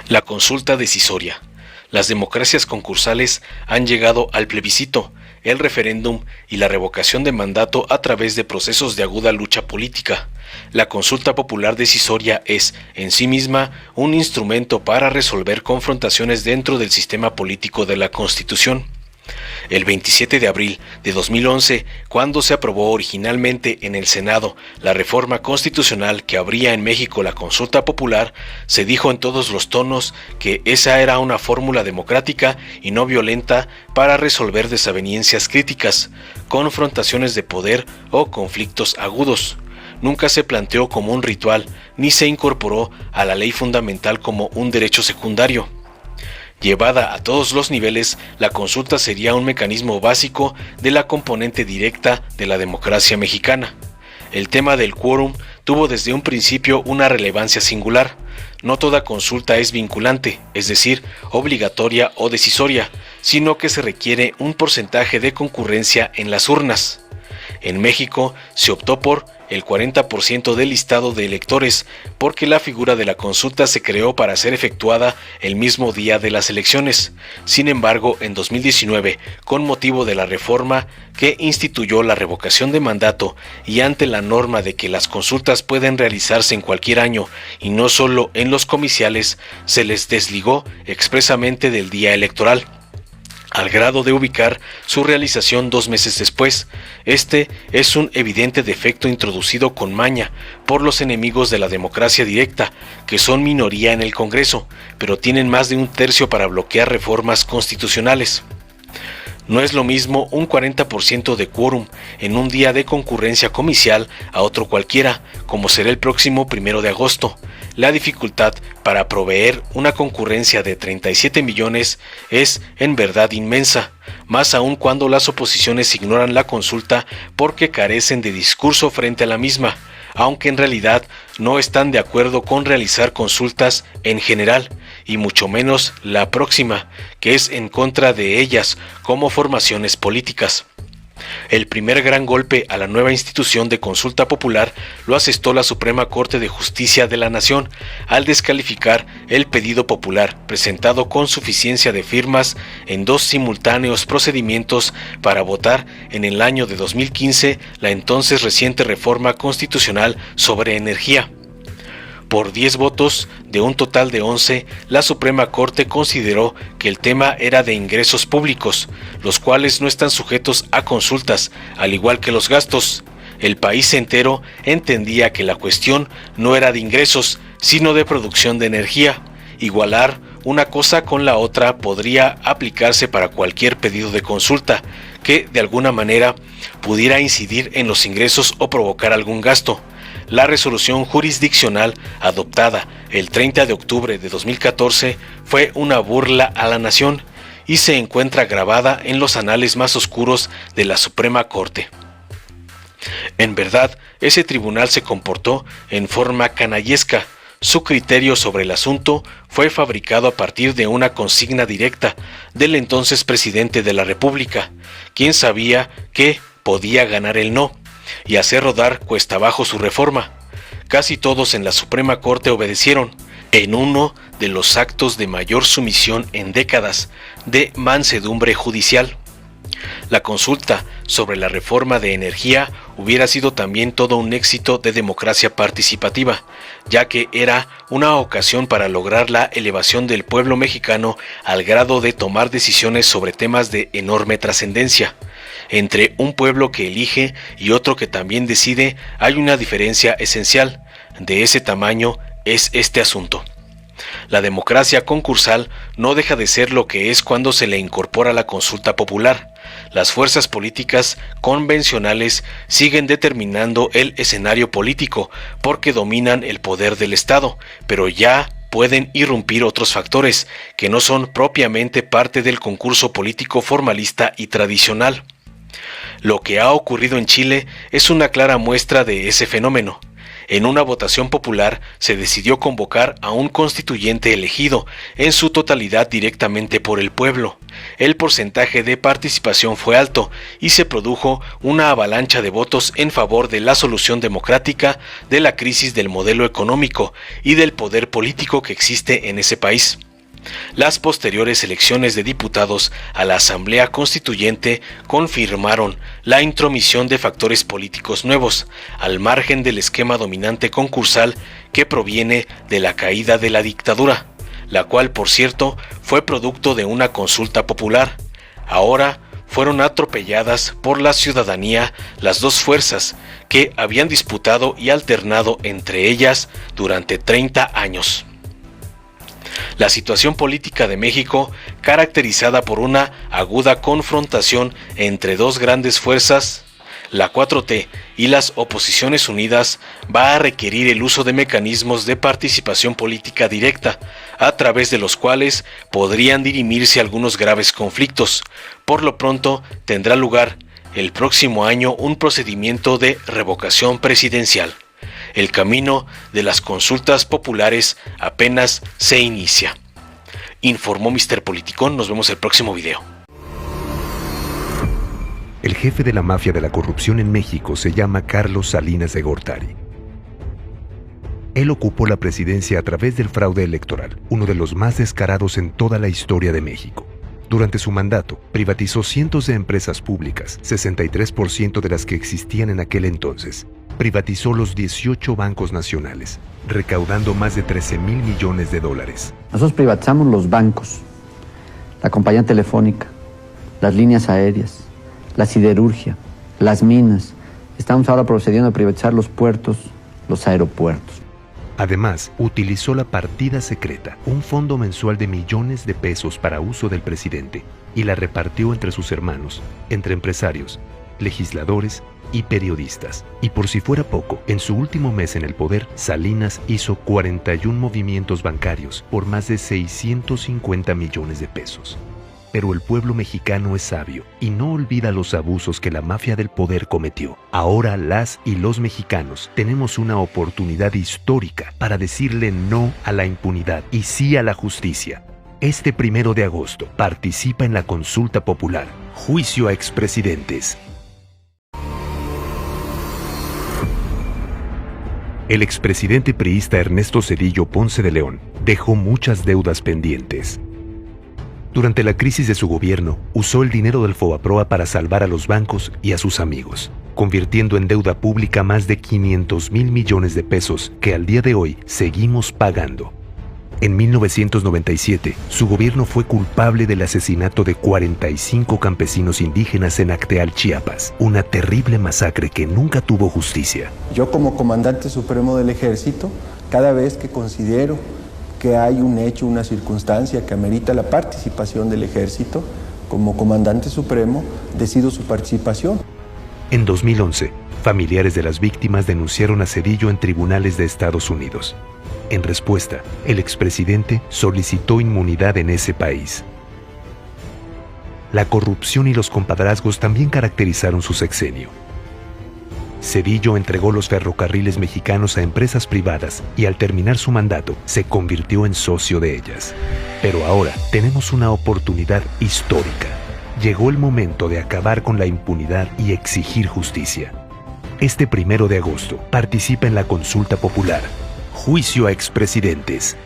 La consulta decisoria. Las democracias concursales han llegado al plebiscito, el referéndum y la revocación de mandato a través de procesos de aguda lucha política. La consulta popular decisoria es, en sí misma, un instrumento para resolver confrontaciones dentro del sistema político de la Constitución. El 27 de abril de 2011, cuando se aprobó originalmente en el Senado la reforma constitucional que abría en México la consulta popular, se dijo en todos los tonos que esa era una fórmula democrática y no violenta para resolver desavenencias críticas, confrontaciones de poder o conflictos agudos. Nunca se planteó como un ritual, ni se incorporó a la ley fundamental como un derecho secundario. Llevada a todos los niveles, la consulta sería un mecanismo básico de la componente directa de la democracia mexicana. El tema del quórum tuvo desde un principio una relevancia singular. No toda consulta es vinculante, es decir, obligatoria o decisoria, sino que se requiere un porcentaje de concurrencia en las urnas. En México se optó por el 40% del listado de electores, porque la figura de la consulta se creó para ser efectuada el mismo día de las elecciones. Sin embargo, en 2019, con motivo de la reforma que instituyó la revocación de mandato y ante la norma de que las consultas pueden realizarse en cualquier año y no solo en los comiciales, se les desligó expresamente del día electoral, al grado de ubicar su realización 2 meses después. Este es un evidente defecto introducido con maña por los enemigos de la democracia directa, que son minoría en el Congreso, pero tienen más de un tercio para bloquear reformas constitucionales. No es lo mismo un 40% de quórum en un día de concurrencia comicial a otro cualquiera, como será el próximo 1 de agosto. La dificultad para proveer una concurrencia de 37 millones es en verdad inmensa, más aún cuando las oposiciones ignoran la consulta porque carecen de discurso frente a la misma, aunque en realidad no están de acuerdo con realizar consultas en general, y mucho menos la próxima, que es en contra de ellas como formaciones políticas. El primer gran golpe a la nueva institución de consulta popular lo asestó la Suprema Corte de Justicia de la Nación al descalificar el pedido popular presentado con suficiencia de firmas en 2 simultáneos procedimientos para votar en el año de 2015 la entonces reciente reforma constitucional sobre energía. Por 10 votos de un total de 11, la Suprema Corte consideró que el tema era de ingresos públicos, los cuales no están sujetos a consultas, al igual que los gastos. El país entero entendía que la cuestión no era de ingresos, sino de producción de energía. Igualar una cosa con la otra podría aplicarse para cualquier pedido de consulta, que de alguna manera pudiera incidir en los ingresos o provocar algún gasto. La resolución jurisdiccional adoptada el 30 de octubre de 2014 fue una burla a la nación y se encuentra grabada en los anales más oscuros de la Suprema Corte. En verdad, ese tribunal se comportó en forma canallesca. Su criterio sobre el asunto fue fabricado a partir de una consigna directa del entonces presidente de la República, quien sabía que podía ganar el no y hacer rodar cuesta abajo su reforma. Casi todos en la Suprema Corte obedecieron, en uno de los actos de mayor sumisión en décadas de mansedumbre judicial. La consulta sobre la reforma de energía hubiera sido también todo un éxito de democracia participativa, ya que era una ocasión para lograr la elevación del pueblo mexicano al grado de tomar decisiones sobre temas de enorme trascendencia. Entre un pueblo que elige y otro que también decide hay una diferencia esencial. De ese tamaño es este asunto. La democracia concursal no deja de ser lo que es cuando se le incorpora la consulta popular. Las fuerzas políticas convencionales siguen determinando el escenario político porque dominan el poder del Estado, pero ya pueden irrumpir otros factores que no son propiamente parte del concurso político formalista y tradicional. Lo que ha ocurrido en Chile es una clara muestra de ese fenómeno. En una votación popular se decidió convocar a un constituyente elegido, en su totalidad directamente por el pueblo. El porcentaje de participación fue alto y se produjo una avalancha de votos en favor de la solución democrática de la crisis del modelo económico y del poder político que existe en ese país. Las posteriores elecciones de diputados a la Asamblea Constituyente confirmaron la intromisión de factores políticos nuevos, al margen del esquema dominante concursal que proviene de la caída de la dictadura, la cual, por cierto, fue producto de una consulta popular. Ahora fueron atropelladas por la ciudadanía las dos fuerzas que habían disputado y alternado entre ellas durante 30 años. La situación política de México, caracterizada por una aguda confrontación entre dos grandes fuerzas, la 4T y las oposiciones unidas, va a requerir el uso de mecanismos de participación política directa, a través de los cuales podrían dirimirse algunos graves conflictos. Por lo pronto, tendrá lugar el próximo año un procedimiento de revocación presidencial. El camino de las consultas populares apenas se inicia. Informó Mr. Politicón. Nos vemos el próximo video. El jefe de la mafia de la corrupción en México se llama Carlos Salinas de Gortari. Él ocupó la presidencia a través del fraude electoral, uno de los más descarados en toda la historia de México. Durante su mandato, privatizó cientos de empresas públicas, 63% de las que existían en aquel entonces. Privatizó los 18 bancos nacionales, recaudando más de 13,000 millones de dólares. Nosotros privatizamos los bancos, la compañía telefónica, las líneas aéreas, la siderurgia, las minas. Estamos ahora procediendo a privatizar los puertos, los aeropuertos. Además, utilizó la partida secreta, un fondo mensual de millones de pesos para uso del presidente, y la repartió entre sus hermanos, entre empresarios, legisladores y periodistas. Y por si fuera poco, en su último mes en el poder, Salinas hizo 41 movimientos bancarios por más de 650 millones de pesos. Pero el pueblo mexicano es sabio y no olvida los abusos que la mafia del poder cometió. Ahora las y los mexicanos tenemos una oportunidad histórica para decirle no a la impunidad y sí a la justicia. Este 1 de agosto participa en la consulta popular. Juicio a expresidentes. El expresidente priista Ernesto Zedillo Ponce de León dejó muchas deudas pendientes. Durante la crisis de su gobierno, usó el dinero del FOBAPROA para salvar a los bancos y a sus amigos, convirtiendo en deuda pública más de 500,000 millones de pesos que al día de hoy seguimos pagando. En 1997, su gobierno fue culpable del asesinato de 45 campesinos indígenas en Acteal, Chiapas, una terrible masacre que nunca tuvo justicia. Yo, como comandante supremo del Ejército, cada vez que considero que hay un hecho, una circunstancia que amerita la participación del Ejército, como comandante supremo, decido su participación. En 2011, familiares de las víctimas denunciaron a Zedillo en tribunales de Estados Unidos. En respuesta, el expresidente solicitó inmunidad en ese país. La corrupción y los compadrazgos también caracterizaron su sexenio. Zedillo entregó los ferrocarriles mexicanos a empresas privadas y al terminar su mandato se convirtió en socio de ellas. Pero ahora tenemos una oportunidad histórica. Llegó el momento de acabar con la impunidad y exigir justicia. Este 1 de agosto participa en la consulta popular. Juicio a expresidentes.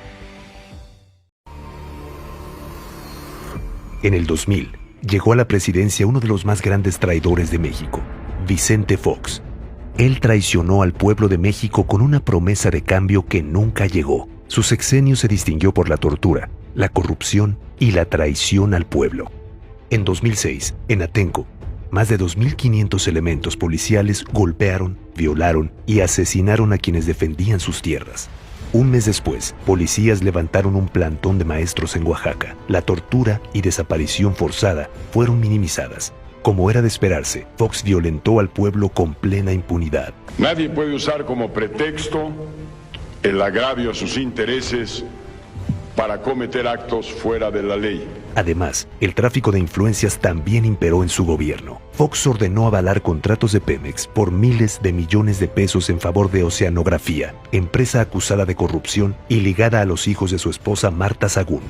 En el 2000, llegó a la presidencia uno de los más grandes traidores de México, Vicente Fox. Él traicionó al pueblo de México con una promesa de cambio que nunca llegó. Su sexenio se distinguió por la tortura, la corrupción y la traición al pueblo. En 2006, en Atenco, más de 2,500 elementos policiales golpearon, violaron y asesinaron a quienes defendían sus tierras. Un mes después, policías levantaron un plantón de maestros en Oaxaca. La tortura y desaparición forzada fueron minimizadas. Como era de esperarse, Fox violentó al pueblo con plena impunidad. Nadie puede usar como pretexto el agravio a sus intereses para cometer actos fuera de la ley. Además, el tráfico de influencias también imperó en su gobierno. Fox ordenó avalar contratos de Pemex por miles de millones de pesos en favor de Oceanografía, empresa acusada de corrupción y ligada a los hijos de su esposa Marta Sagún.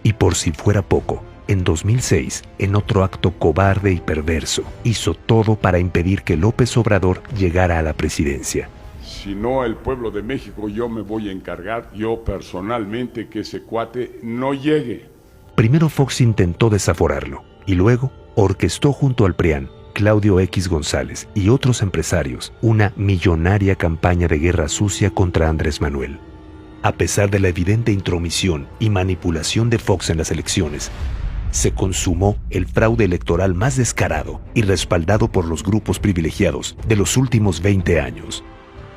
Y por si fuera poco, en 2006, en otro acto cobarde y perverso, hizo todo para impedir que López Obrador llegara a la presidencia. Si no, el pueblo de México, yo me voy a encargar, yo personalmente, que ese cuate no llegue. Primero Fox intentó desaforarlo y luego orquestó junto al PRIAN, Claudio X González y otros empresarios una millonaria campaña de guerra sucia contra Andrés Manuel. A pesar de la evidente intromisión y manipulación de Fox en las elecciones, se consumó el fraude electoral más descarado y respaldado por los grupos privilegiados de los últimos 20 años.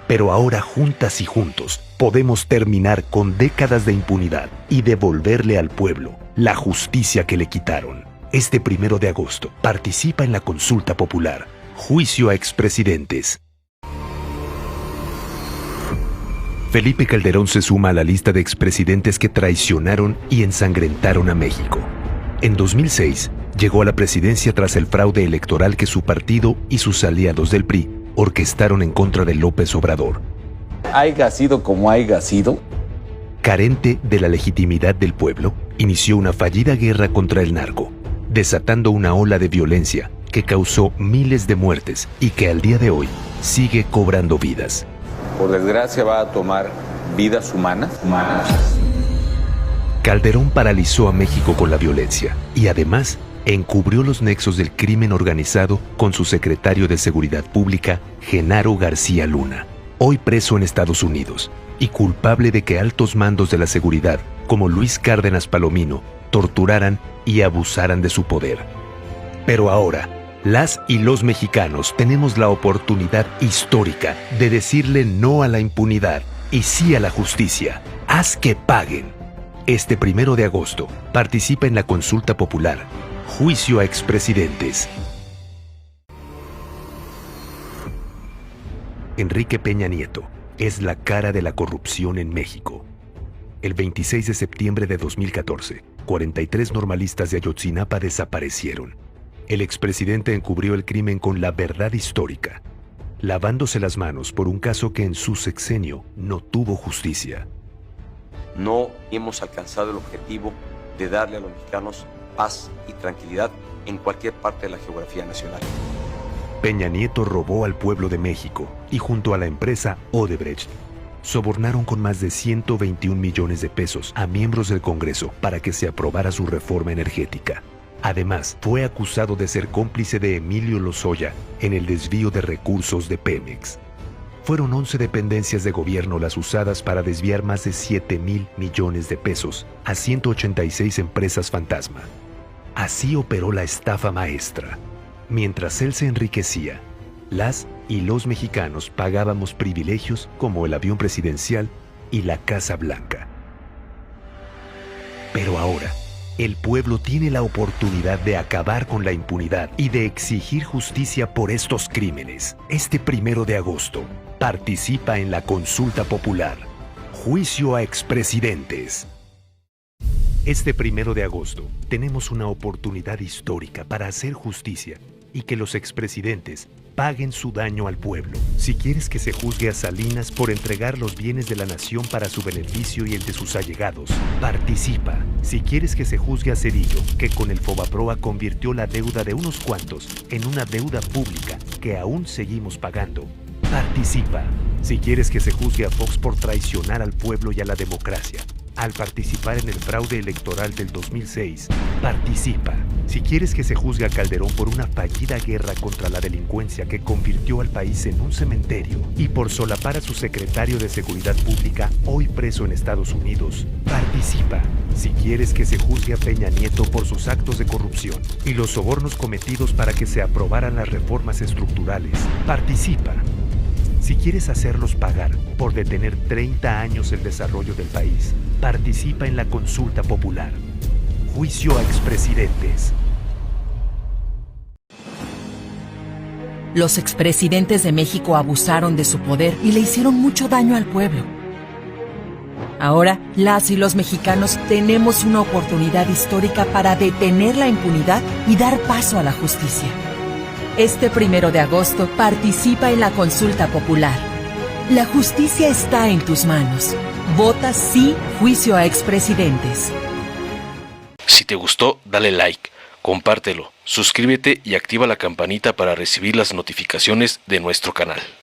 Pero ahora, juntas y juntos, podemos terminar con décadas de impunidad y devolverle al pueblo la justicia que le quitaron. Este 1 de agosto, participa en la consulta popular. Juicio a expresidentes. Felipe Calderón se suma a la lista de expresidentes que traicionaron y ensangrentaron a México. En 2006, llegó a la presidencia tras el fraude electoral que su partido y sus aliados del PRI orquestaron en contra de López Obrador. Haiga sido como haiga sido. Carente de la legitimidad del pueblo, inició una fallida guerra contra el narco, desatando una ola de violencia que causó miles de muertes y que al día de hoy sigue cobrando vidas. Por desgracia va a tomar vidas humanas. Calderón paralizó a México con la violencia y además encubrió los nexos del crimen organizado con su secretario de Seguridad Pública, Genaro García Luna, hoy preso en Estados Unidos y culpable de que altos mandos de la seguridad, como Luis Cárdenas Palomino, torturaran y abusaran de su poder. Pero ahora, las y los mexicanos tenemos la oportunidad histórica de decirle no a la impunidad y sí a la justicia. Haz que paguen. Este 1 de agosto, participa en la consulta popular. Juicio a expresidentes. Enrique Peña Nieto es la cara de la corrupción en México. El 26 de septiembre de 2014, 43 normalistas de Ayotzinapa desaparecieron. El expresidente encubrió el crimen con la verdad histórica, lavándose las manos por un caso que en su sexenio no tuvo justicia. No hemos alcanzado el objetivo de darle a los mexicanos paz y tranquilidad en cualquier parte de la geografía nacional. Peña Nieto robó al pueblo de México y junto a la empresa Odebrecht sobornaron con más de 121 millones de pesos a miembros del Congreso para que se aprobara su reforma energética. Además, fue acusado de ser cómplice de Emilio Lozoya en el desvío de recursos de Pemex. Fueron 11 dependencias de gobierno las usadas para desviar más de 7,000 millones de pesos a 186 empresas fantasma. Así operó la estafa maestra. Mientras él se enriquecía, las y los mexicanos pagábamos privilegios como el avión presidencial y la Casa Blanca. Pero ahora, el pueblo tiene la oportunidad de acabar con la impunidad y de exigir justicia por estos crímenes. Este 1 de agosto, participa en la consulta popular. Juicio a expresidentes. Este 1 de agosto, tenemos una oportunidad histórica para hacer justicia y que los expresidentes paguen su daño al pueblo. Si quieres que se juzgue a Salinas por entregar los bienes de la nación para su beneficio y el de sus allegados, participa. Si quieres que se juzgue a Zedillo, que con el Fobaproa convirtió la deuda de unos cuantos en una deuda pública que aún seguimos pagando, participa. Si quieres que se juzgue a Fox por traicionar al pueblo y a la democracia, al participar en el fraude electoral del 2006, participa. Si quieres que se juzgue a Calderón por una fallida guerra contra la delincuencia que convirtió al país en un cementerio y por solapar a su secretario de Seguridad Pública, hoy preso en Estados Unidos, participa. Si quieres que se juzgue a Peña Nieto por sus actos de corrupción y los sobornos cometidos para que se aprobaran las reformas estructurales, participa. Si quieres hacerlos pagar por detener 30 años el desarrollo del país, participa en la consulta popular. Juicio a expresidentes. Los expresidentes de México abusaron de su poder y le hicieron mucho daño al pueblo. Ahora, las y los mexicanos tenemos una oportunidad histórica para detener la impunidad y dar paso a la justicia. Este 1 de agosto participa en la consulta popular. La justicia está en tus manos. Vota sí, juicio a expresidentes. Si te gustó, dale like, compártelo, suscríbete y activa la campanita para recibir las notificaciones de nuestro canal.